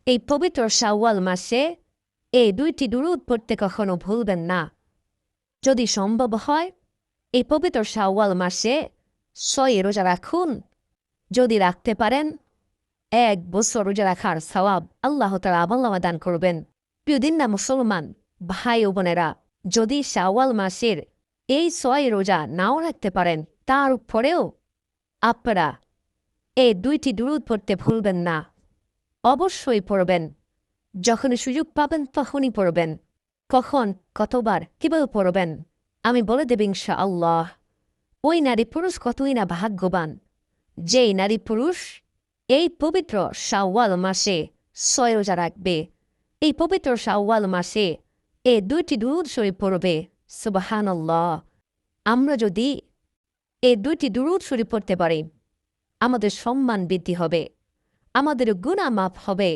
এই পবিত্র শাওয়াল মাসে এই 2টি দুরূদ পড়তে কখনো ভুলবেন না। যদি সম্ভব হয় এই পবিত্র শাওয়াল মাসে 6 রোজা রাখুন। যদি রাখতে পারেন 1 বছর রোজা রাখার সওয়াব আল্লাহ তাআলা আমলনামা দান করবেন। প্রিয় দিনদার মুসলমান ভাই ও বোনেরা, যদি শাওয়াল মাসের এই 6 রোজা নাও রাখতে পারেন, তার উপরেও আপনারা এই 2টি দুরূদ পড়তে ভুলবেন না। অবশ্যই পড়বেন। যখনই সুযোগ পাবেন তখনই পড়বেন। কখন, কতবার, কিভাবে পড়বেন আমি বলে দেব ইনশাআল্লাহ। ওই নারী পুরুষ কতই না ভাগ্যবান, যেই নারী পুরুষ এই পবিত্র শাওয়াল মাসে 6 রোজা রাখবে, এই পবিত্র শাওয়াল মাসে এই 2টি দুরূদ শরীফ পড়বে। সুবহানাল্লাহ। আমরা যদি এই 2টি দুরূদ শরীফ পড়তে পারি, আমাদের সম্মান বৃদ্ধি হবে, আমাদের গুনাহ মাফ হবে,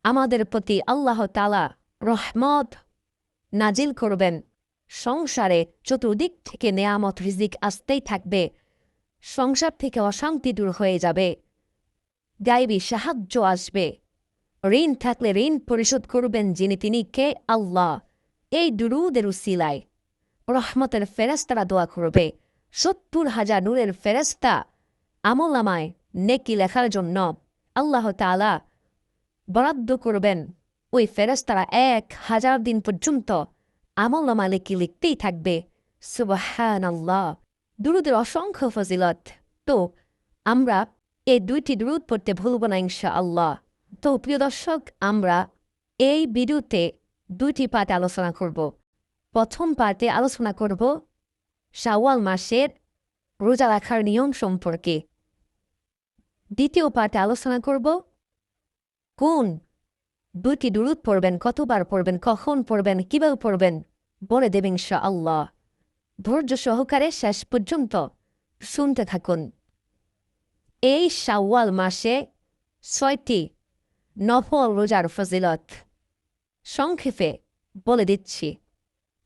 আমাদের প্রতি আল্লাহ তাআলা রহমত নাজিল করবেন। সংসারে চতুর্দিক থেকে নেয়ামত রিজিক আসতেই থাকবে। সংসার থেকে অশান্তি দূর হয়ে যাবে, গায়বী সাহায্য আসবে। ঋণ থাকলে ঋণ পরিশোধ করবেন যিনি, তিনি কে? আল্লাহ। এই দুরূদের উসিলায় রহমতের ফেরেশতারা দোয়া করবে। 70,000 নূরের ফেরেশতা আমলনামায় নেকি লেখার জন্য আল্লাহ তাআলা বরাদ্দ করবেন। ওই ফেরেশতারা 1000 দিন পর্যন্ত আমলনামা লেখি লিখতেই থাকবে। সুবহানাল্লাহ। দুরূদের অসংখ্য ফজিলত। তো আমরা এই 2টি দুরূদ পড়তে ভুলব না ইনশাআল্লাহ। তো প্রিয় দর্শক, আমরা এই ভিডিওতে 2টি পার্টে আলোচনা করব। প্রথম পার্টে আলোচনা করব শাওয়াল মাসের রোজা রাখার নিয়ম সম্পর্কে। দ্বিতীয় পার্টে আলোচনা করব কোন 2টি দুরূদ পড়বেন, কতবার পড়বেন, কখন পড়বেন, কিভাবে পড়বেন বলে দেব ইনশাআল্লাহ। ধৈর্য সহকারে শেষ পর্যন্ত শুনতে থাকুন। এই শাওয়াল মাসে 6টি নফল রোজার ফজিলত সংক্ষেপে বলে দিচ্ছি।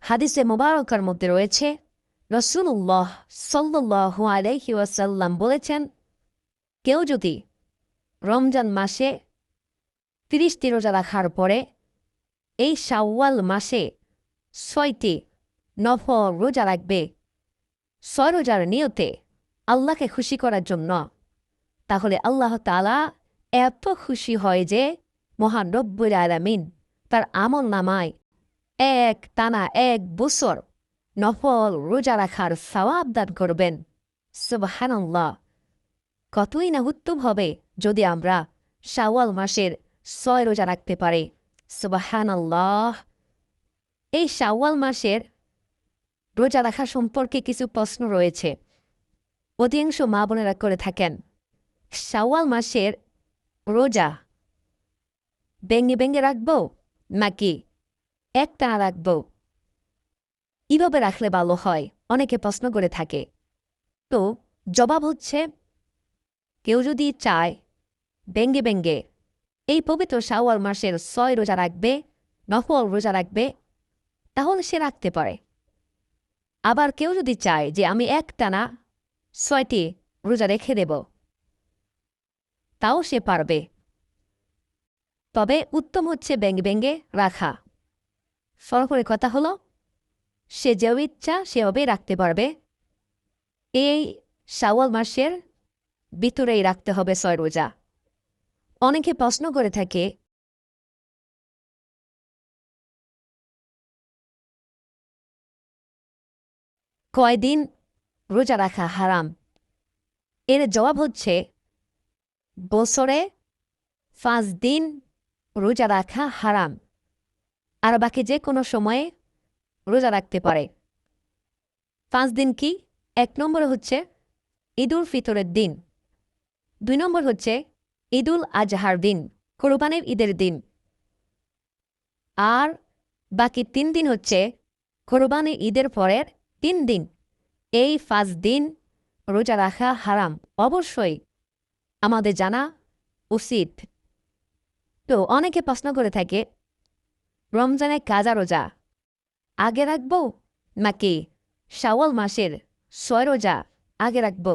হাদিসে মুবারকার মধ্যে রয়েছে, রাসূলুল্লাহ সাল্লাল্লাহু আলাইহি ওয়াসাল্লাম বলেছেন, কেউ যদি রমজান মাসে 30টি রোজা রাখার পরে এই শাওয়াল মাসে 6টি নফল রোজা রাখবে 6 রোজার নিয়তে আল্লাহকে খুশি করার জন্য, তাহলে আল্লাহ তাআলা এত খুশি হয় যে মহান রব্বুল আলামিন তার আমলনামায় টানা 1 বছর নফল রোজা রাখার সওয়াব দান করবেন। সুবহানাল্লাহ। কতই না উত্তম হবে যদি আমরা শাওয়াল মাসের 6 রোজা রাখতে পারি। সুবহানাল্লাহ। এই শাওয়াল মাসের রোজা রাখা সম্পর্কে কিছু প্রশ্ন রয়েছে, অধিকাংশ মা বোনেরা করে থাকেন। শাওয়াল মাসের রোজা ভেঙে ভেঙে রাখব নাকি একটানা রাখব, কিভাবে রাখলে ভালো হয়, অনেকে প্রশ্ন করে থাকে। তো জবাব হচ্ছে, কেউ যদি চায় ভেঙে ভেঙে এই পবিত্র শাওয়াল মাসের 6 রোজা রাখবে, নফল রোজা রাখবে, তাহলে সে রাখতে পারে। আবার কেউ যদি চায় যে আমি একটানা 6টি রোজা রেখে দেব, তাও সে পারবে। তবে উত্তম হচ্ছে ভেঙে ভেঙে রাখা। সরাসরি কথা হলো, সে যে ইচ্ছা সেভাবেই রাখতে পারবে। এই শাওয়াল মাসের ভিতরেই রাখতে হবে 6 রোজা। অনেকে প্রশ্ন করে থাকে, কয়দিন রোজা রাখা হারাম? এর জবাব হচ্ছে, বছরে 5 দিন রোজা রাখা হারাম, আর বাকি যে কোনো সময়ে রোজা রাখতে পারে। 5 দিন কি? 1 নম্বর হচ্ছে ঈদুল ফিতরের দিন, 2 নম্বর হচ্ছে ঈদুল আজহার দিন, কোরবানির ঈদের দিন, আর বাকি 3 দিন হচ্ছে কোরবানির ঈদের পরের 3 দিন। এই 5 দিন রোজা রাখা হারাম, অবশ্যই আমাদের জানা উচিত। তো অনেকে প্রশ্ন করে থাকে, রমজানে কাজা রোজা আগে রাখব নাকি শাওয়াল মাসের 6 রোজা আগে রাখব?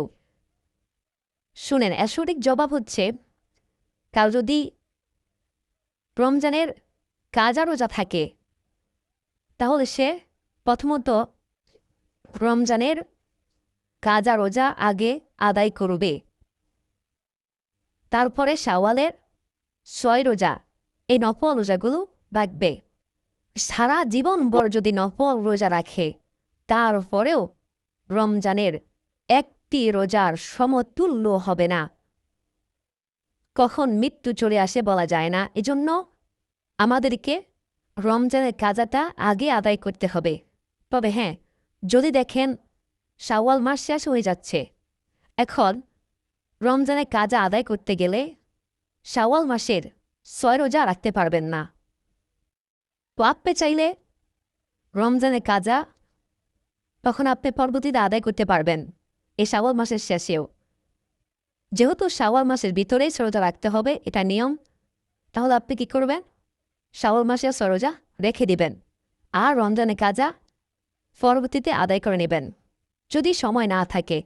শুনেন, এর সঠিক জবাব হচ্ছে, কাল যদি রমজানের কাজা রোজা থাকে, তাহলে সে প্রথমত রমজানের কাজা রোজা আগে আদায় করবে, তারপরে শাওয়ালের 6 রোজা, এই নফল রোজাগুলো রাখবে। সারা জীবনভর যদি নফল রোজা রাখে, তারপরেও রমজানের একটি রোজার সমতুল্য হবে না। কখন মৃত্যু চলে আসে বলা যায় না, এজন্য আমাদেরকে রমজানের কাজাটা আগে আদায় করতে হবে। তবে হ্যাঁ, যদি দেখেন শাওয়াল মাস শেষ হয়ে যাচ্ছে, এখন রমজানের কাজা আদায় করতে গেলে শাওয়াল মাসের 6 রোজা রাখতে পারবেন না, তো আপনি চাইলে রমজানের কাজা তখন আপনি পরবর্তীতে আদায় করতে পারবেন এই শাওয়াল মাসের শেষেও। যেহেতু শাওয়াল মাসের ভিতরেই 6 রোজা রাখতে হবে, এটা নিয়ম, তাহলে আপনি কি করবেন? শাওয়াল মাসে 6 রোজা রেখে দিবেন, আর রমজানের কাজা পরবর্তীতে আদায় করে নেবেন যদি সময় না থাকে।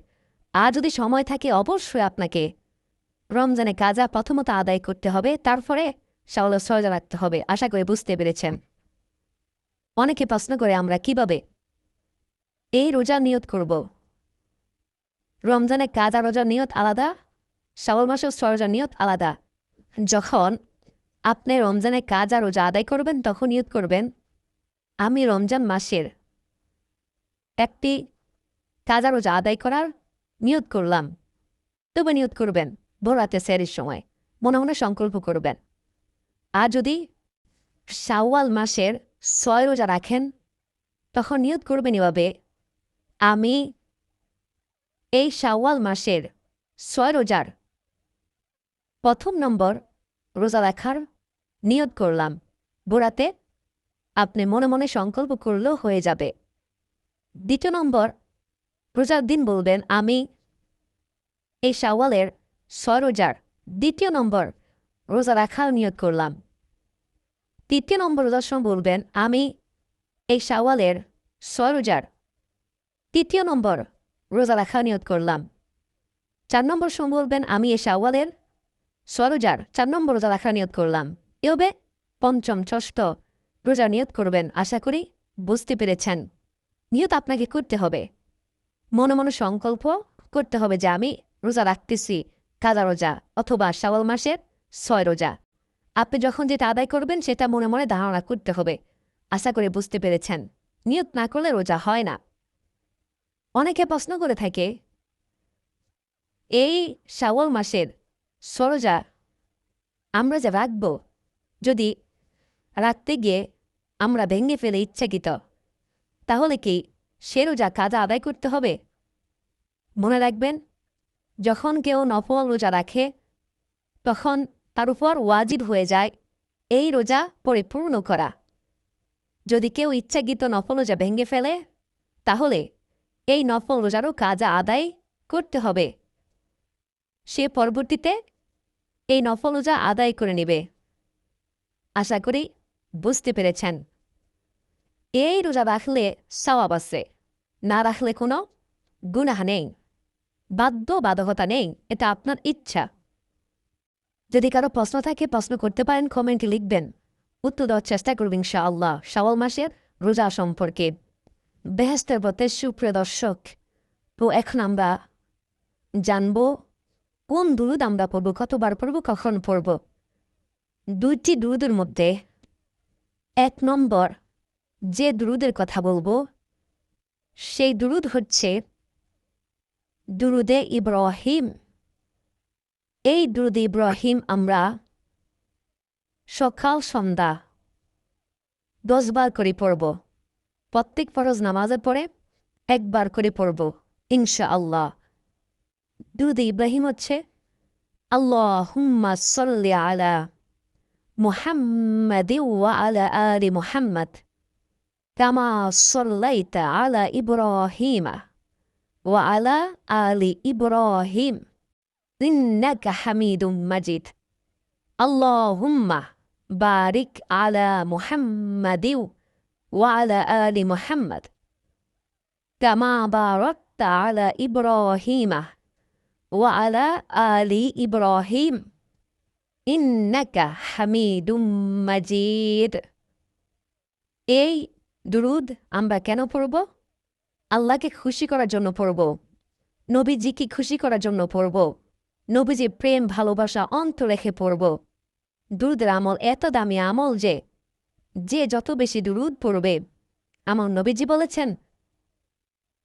আর যদি সময় থাকে, অবশ্যই আপনাকে রমজানের কাজা প্রথমত আদায় করতে হবে, তারপরে শাওয়ালের 6 রোজা রাখতে হবে। আশা করে বুঝতে পেরেছেন। অনেকে প্রশ্ন করে আমরা কিভাবে এই রোজা নিয়ত করব। রমজানের কাজা রোজার নিয়ত আলাদা, শাওয়াল মাসের 6 রোজার নিয়ত আলাদা। যখন আপনি রমজানের কাজা রোজা আদায় করবেন, তখন নিয়ত করবেন আমি রমজান মাসের একটি কাজা রোজা আদায় করার নিয়ত করলাম। তবে নিয়ত করবেন ভোরাতে সেহরির সময়, মনে মনে সংকল্প করবেন। আর যদি শাওয়াল মাসের 6 রোজা রাখেন, তখন নিয়ত করবেন এভাবে আমি এই শাওয়াল মাসের 6 রোজার প্রথম নম্বর রোজা রাখার নিয়ত করলাম। ভোরাতে আপনি মনে মনে সংকল্প করলেও হয়ে যাবে। দ্বিতীয় নম্বর রোজার দিন বলবেন আমি এই শাওয়ালের 6 রোজার দ্বিতীয় নম্বর রোজা রাখার নিয়ত করলাম। তৃতীয় নম্বর রোজার সময় বলবেন আমি এই শাওয়ালের 6 রোজার তৃতীয় নম্বর রোজা রাখার নিয়ত করলাম। 4 নম্বর সময় বলবেন আমি এই শাওয়ালের 6 রোজার 4 নম্বর রোজা রাখার নিয়ত করলাম। এভাবে পঞ্চম ষষ্ঠ রোজা নিয়ত করবেন। আশা করি বুঝতে পেরেছেন। নিয়ত আপনাকে করতে হবে, মনে মনে সংকল্প করতে হবে যে আমি রোজা রাখতেছি কাজা রোজা অথবা শাওয়াল মাসের 6 রোজা। আপনি যখন যেটা আদায় করবেন সেটা মনে মনে ধারণা করতে হবে। আশা করে বুঝতে পেরেছেন। নিয়ত না করলে রোজা হয় না। অনেকে প্রশ্ন করে থাকে এই শাওয়াল মাসের 6 রোজা আমরা যে রাখব, যদি রাখতে গিয়ে আমরা ভেঙে ফেলে ইচ্ছাকৃত, তাহলে কি সে রোজা কাজা আদায় করতে হবে? মনে রাখবেন, যখন কেউ নফল রোজা রাখে তখন তার উপর ওয়াজিব হয়ে যায় এই রোজা পরিপূর্ণ করা। যদি কেউ ইচ্ছাকৃত নফল রোজা ভেঙে ফেলে, তাহলে এই নফল রোজারও কাজা আদায় করতে হবে। সে পরবর্তীতে এই নফল রোজা আদায় করে নেবে। আশা করি বুঝতে পেরেছেন। এই রোজা রাখলে সওয়াব আছে, না রাখলে কোনো গুনাহ নেই, বাধ্যবাধকতা নেই, এটা আপনার ইচ্ছা। যদি কারো প্রশ্ন থাকে প্রশ্ন করতে পারেন, কমেন্টে লিখবেন, উত্তর দেওয়ার চেষ্টা করবেন ইনশাআল্লাহ শাওয়াল মাসের রোজা সম্পর্কে। বেহেশতের পথে সুপ্রিয় দর্শক, তো এখন আমরা জানব কোন দুরুদ আমরা পড়ব, কতবার পড়ব, কখন পড়ব। 2টি দুরুদের মধ্যে 1 নম্বর যে দুরুদের কথা বলবো সেই দুরুদ হচ্ছে দুরুদে ইব্রাহিম। এই দুরুদে ইব্রাহিম আমরা সকাল সন্ধ্যা 10 বার করে পড়ব। প্রত্যেক ফরজ নামাজের পরে 1 বার করে পড়ব ইনশাআল্লাহ। দুরুদে ইব্রাহিম হচ্ছে আল্লাহুম্মা সাল্লি আলা মুহাম্মাদিন ওয়া আলা আলি মুহাম্মাদ কামা সাল্লাইতা আলা ইব্রাহিম ওয়া আলা আলি ইব্রাহিম ইন্নাকা হামিদুম মাজিদ। আল্লাহুম্মা বারিক আলা মুহাম্মাদিন ওয়া আলা আলি মুহাম্মাদ কামা বারাকতা আলা ইব্রাহিম ওয়া আলা আলি ইব্রাহিম ইন্নাকা হামিদুম মাজিদ। এই দুরুদ আমরা কেন পড়ব? আল্লাহকে খুশি করার জন্য পড়ব, নবীজিকে খুশি করার জন্য পড়ব, নবীজির প্রেম ভালোবাসা অন্তর রেখে পড়ব। দুরুদের আমল এত দামি আমল যে যে যত বেশি দুরুদ পড়বে, আমার নবীজি বলেছেন,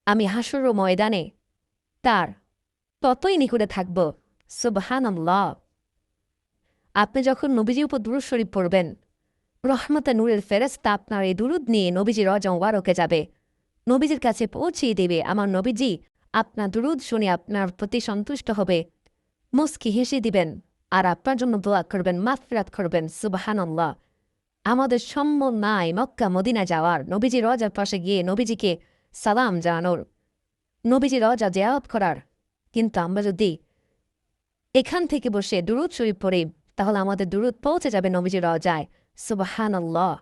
আমি হাসর ময়দানে তার ততই নিকটে থাকব। সুবহানাল্লাহ। আপনি যখন নবীজির উপর দুরূদ শরীফ পড়বেন, রহমতে নূরের ফেরেশতা আপনার এই দুরুদ নিয়ে নবীজির রওজা মুবারকে যাবে, নবীজির কাছে পৌঁছিয়ে দেবে। আমার নবীজি আপনার দুরুদ শুনে আপনার প্রতি সন্তুষ্ট হবে, মুস্কি হেসে দিবেন, আর আপনার জন্য দোয়া করবেন, মাগফিরাত করবেন। সুবহানাল্লাহ। আমাদের সম্ভব নাই মক্কা মদিনা যাওয়ার, নবীজির রওজার পাশে গিয়ে নবীজিকে সালাম জানানোর, নবীজির রওজা জিয়ারত করার। কিন্তু আমরা যদি এখান থেকে বসে দুরুদ শরীফ পড়ি, তাহলে আমাদের দুরুদ পৌঁছে যাবে নবীজির রওজায়। সুবহানাল্লাহ।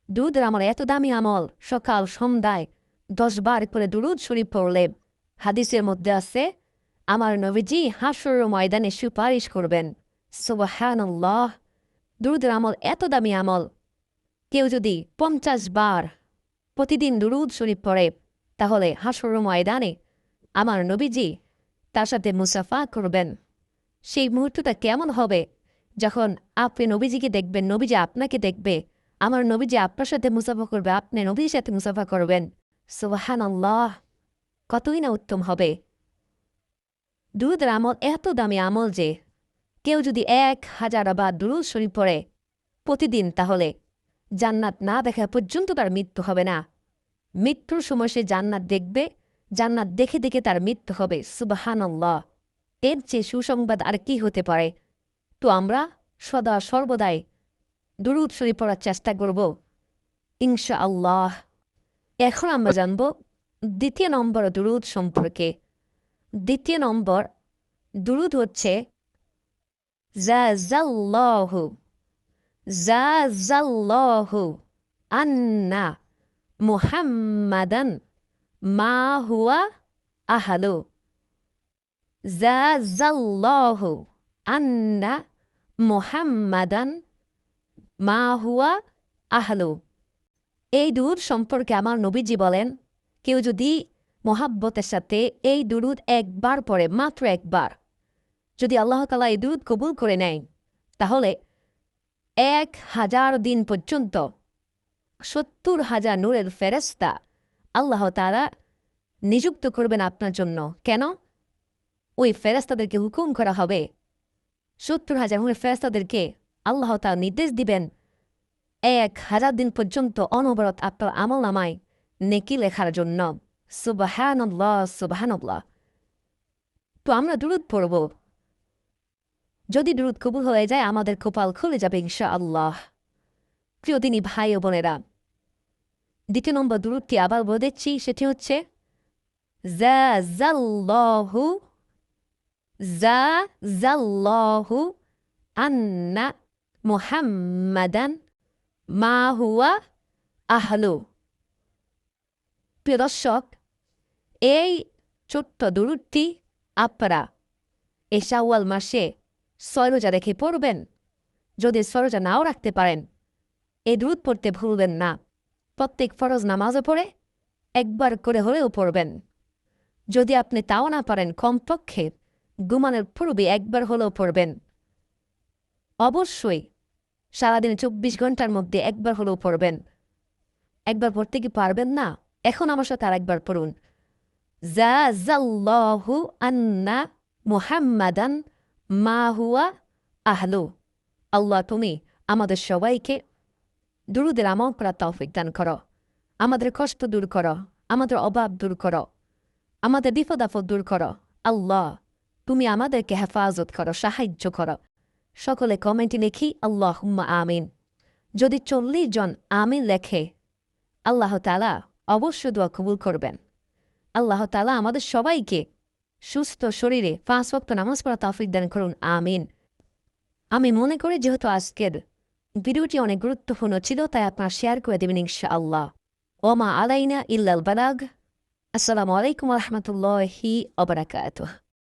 দুরুদের আমল এত দামি আমল, সকাল সন্ধ্যায় 10 বার করে দুরুদ শরীফ পড়লে হাদিসের মধ্যে আছে আমার নবীজি হাসর ময়দানে সুপারিশ করবেন। সুবহানাল্লাহ। দুরুদের আমল এত দামি আমল, কেউ যদি 50 বার প্রতিদিন দুরুদ শরীফ পড়ে, তাহলে হাসর ময়দানে আমার নবীজি তার সাথে মুসাফা করবেন। সেই মুহূর্তটা কেমন হবে যখন আপনি নবীজিকে দেখবেন, নবীজি আপনাকে দেখবে, আমার নবীজি আপনার সাথে মুসাফা করবে, আপনি নবীর সাথে মুসাফা করবেন। সুবহানাল্লাহ। কতই না উত্তম হবে। দুরুদের আমল এত দামি আমল যে কেউ যদি 1000 বার দুরুদ শরীফ পড়ে প্রতিদিন, তাহলে জান্নাত না দেখা পর্যন্ত তার মৃত্যু হবে না। মৃত্যুর সময় সে জান্নাত দেখবে, জান্নাত দেখে দেখে তার মৃত্যু হবে। সুবহানাল্লাহ। এর চেয়ে সুসংবাদ আর কি হতে পারে? তো আমরা সদা সর্বদাই দুরুদ শরীফ পড়ার চেষ্টা করব ইনশাআল্লাহ। এখন আমরা জানব দ্বিতীয় নম্বর দুরুদ সম্পর্কে। দ্বিতীয় নম্বর দুরুদ হচ্ছে জাযাল্লাহু জাযাল্লাহু আন্না মুহাম্মাদান মা হুয়া আহলু। জাযাল্লাহু আন্না মুহাম্মাদান মা হুয়া আহলু। এই দুরুদ সম্পর্কে আমার নবীজি বলেন, কেউ যদি মোহাব্বতের সাথে এই দুরুদ একবার পড়ে, মাত্র একবার, যদি আল্লাহ তাআলা এই দুরুদ কবুল করে নেয়, তাহলে 1000 দিন পর্যন্ত 70,000 নূরের ফেরেশতা আল্লাহ তাআলা নিযুক্ত করবেন আপনার জন্য। কেন? ওই ফেরেশতাদেরকে হুকুম করা হবে, 70,000 নূরের ফেরেশতাদেরকে আল্লাহ তাআলা নির্দেশ দিবেন 1000 দিন পর্যন্ত অনবরত আপনার আমলনামায় নেকি লেখার জন্য। সুবহানাল্লাহ, সুবহানাল্লাহ। তো আমরা দুরুদ পড়ব। যদি দুরুদ কবুল হয়ে যায়, আমাদের কপাল খুলে যাবে ইনশাআল্লাহ। প্রিয় দিনী ভাই ও বোনেরা, দ্বিতীয় নম্বর দুরুদটি আবার বলে দিচ্ছি, সেটি হচ্ছে জাযাল্লাহু জাযাল্লাহু আন্না মুহাম্মাদান মা হুয়া আহলু। প্রিয় দর্শক, এই ছোট্ট দুরুদটি আপনারা এই শাওয়াল মাসে 6 রোজা রেখে পড়বেন। যদি 6 রোজা নাও রাখতে পারেন, এই দুরুদ পড়তে ভুলবেন না। প্রত্যেক ফরজ নামাজও পড়ে একবার করে হলেও পড়বেন। যদি আপনি তাও না পারেন, কমপক্ষে ঘুমানোর পূর্বে একবার হলেও পড়বেন। অবশ্যই সারাদিনে 24 ঘন্টার মধ্যে একবার হলেও পড়বেন। একবার পড়তে কি পারবেন না? এখন আমার সাথে আর একবার পড়ুন, জাযাল্লাহু আন্না মুহাম্মাদান মা হুয়া আহলু। আল্লাহ, তুমি আমাদের সবাইকে দুরুদের আমল করার তৌফিক দান করো, আমাদের কষ্ট দূর করো, আমাদের অভাব দূর করো, আমাদের বিপদ আপদ দূর করো। আল্লাহ, তুমি আমাদেরকে হেফাজত করো, সাহায্য করো। সকলে কমেন্টে লিখি আল্লাহুম্মা আমিন। যদি 40 জন আমিন লেখে, আল্লাহ তাআলা অবশ্য দোয়া কবুল করবেন। আল্লাহ তাআলা আমাদের সবাইকে সুস্থ শরীরে 5 ওয়াক্ত নামাজ পড়া তৌফিক দান করুন, আমিন। আমি মনে করি যেহেতু আজকের ভিডিওটি অনেক গুরুত্বপূর্ণ ছিল, তাই আপনারা শেয়ার করে দেবেন ইনশাআল্লাহ। ওমা আলাইনা ইল্লাল বালাগ। আসসালামু আলাইকুম ওয়া রাহমাতুল্লাহি ওয়া বারাকাতুহু।